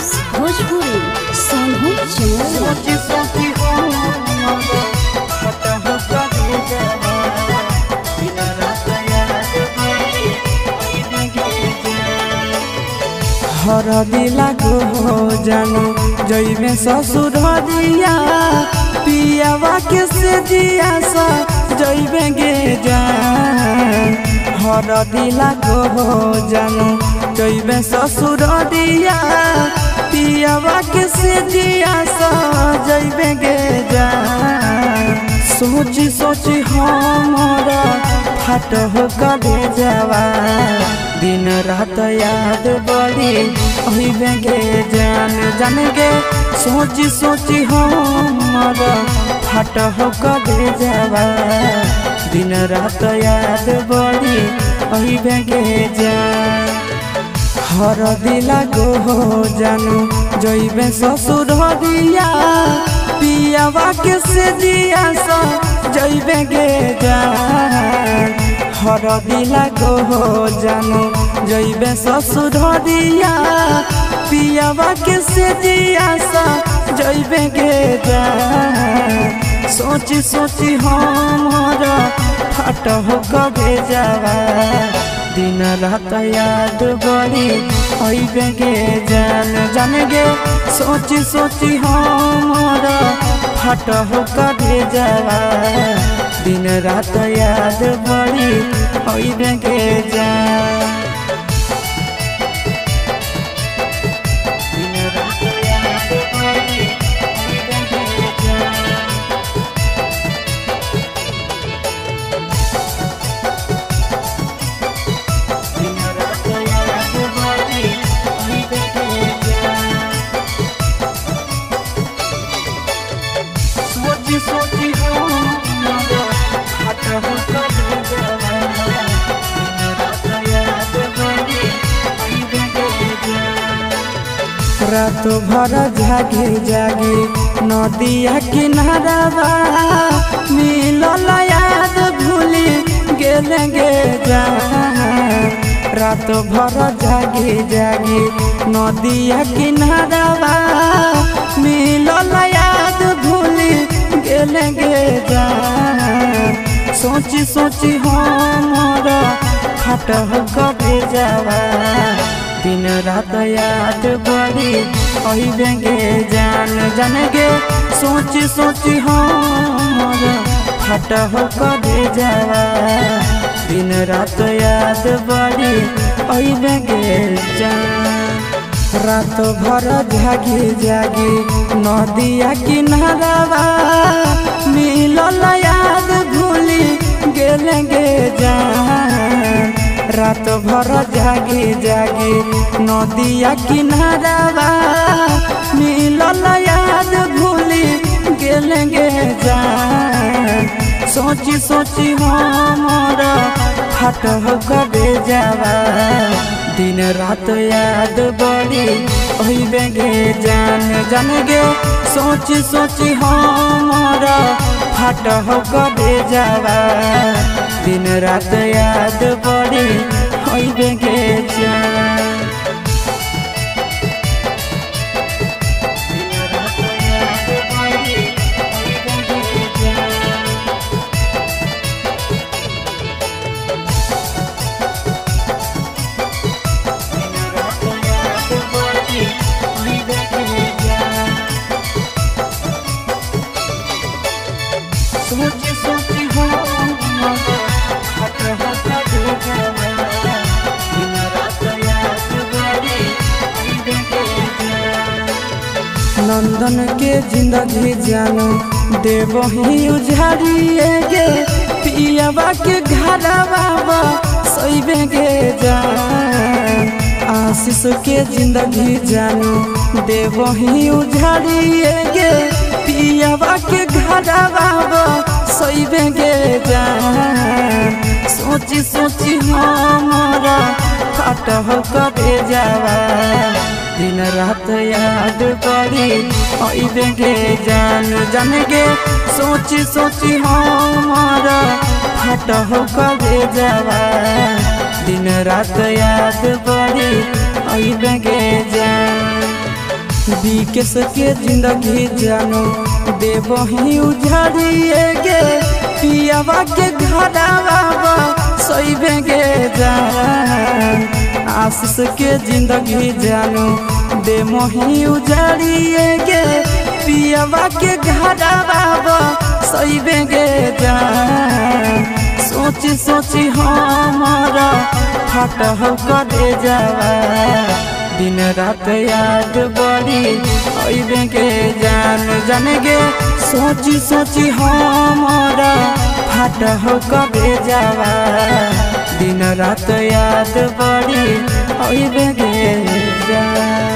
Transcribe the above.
Films Bhojpuri Sonu हर दिला को जानो जइमे ससुर दिया पियावा के से दिया सा जइबे गे जान। हर दिला को जानो जइमे ससुर दिया पियावा के से दिया सा जइबे गे जान। सोची सोची हमारा फाट हो कले जावा दिन रात याद बड़ी अहिबे गे जान जान गे। सोची सोची हमारा फाट हो कले जावा दिन रात याद बड़ी अहिबे गे जान। हर दिला को जानू जइबे ससुर दिया पियावा के से दिया सा जइबे गे जान। हर दिला को जानू जइबे ससुर दिया पियावा के से दिया सा जइबे गे जान। सोची सोची हमारा फाट हो कले जावा दिन रात याद बड़ी अइबे गे जान जान गे। सोची सोची हमारा फाट हो कले जावा दिन रात याद बड़ी अइबे गे जान। रात भर जागे जागे नदिया किनारा मिलल याद भूली गेले गे जान। रात भर जागे जागे नदिया किनारा मिलल याद भूली गेले गे जान। सोची सोची हमारा फाट हो कले जावा दिन रात याद बड़ी अइबे गे जान जान गे। सोची सोची हमारा फाट हो कले जावा दिन रात याद बड़ी अइबे गे जान। रात भर जागे जागे नदिया किनारा मिलल याद भूली गेले गे जान। रात भर जागे जागे नदिया किनारा मिलल याद भूली गेले गे जान। सोची सोची हमारा फाट हो कले जावा दिन रात याद बड़ी अइबे गे जान जान गे। सोची सोची हमारा फाट हो कले जावा दिन रात याद बड़ी अइबे गे जान। नंदन के जिंदगी जानो देव ही उजाड़िए गे पियावा के घरवा सइबे गे जान। आशीष के जिंदगी जानो देव ही उजाड़िए गे पियावा के घरवा सइबे गे जान। सोची सोची हमारा फाट हो कले जावा दिन रात याद बड़ी अइबे गे जान जान गे। सोची सोची हमारा फाट हो कले जावा दिन रात याद बड़ी अइबे गे जान। विकेश के जिंदगी जानो देवही उजाड़िए गे पियावा के घरवा सोइबे गे जान। आशीष के जिंदगी जानो देवही उजाड़िए गे पियावा के घरवा सोइबे गे जान। सोची सोची हमारा फटह करे जावा दिन रात याद बड़ी अइबे के जान जाने गे। सोची सोची हमारा फटह करे जावा दिन रात याद बड़ी अइबे के जान।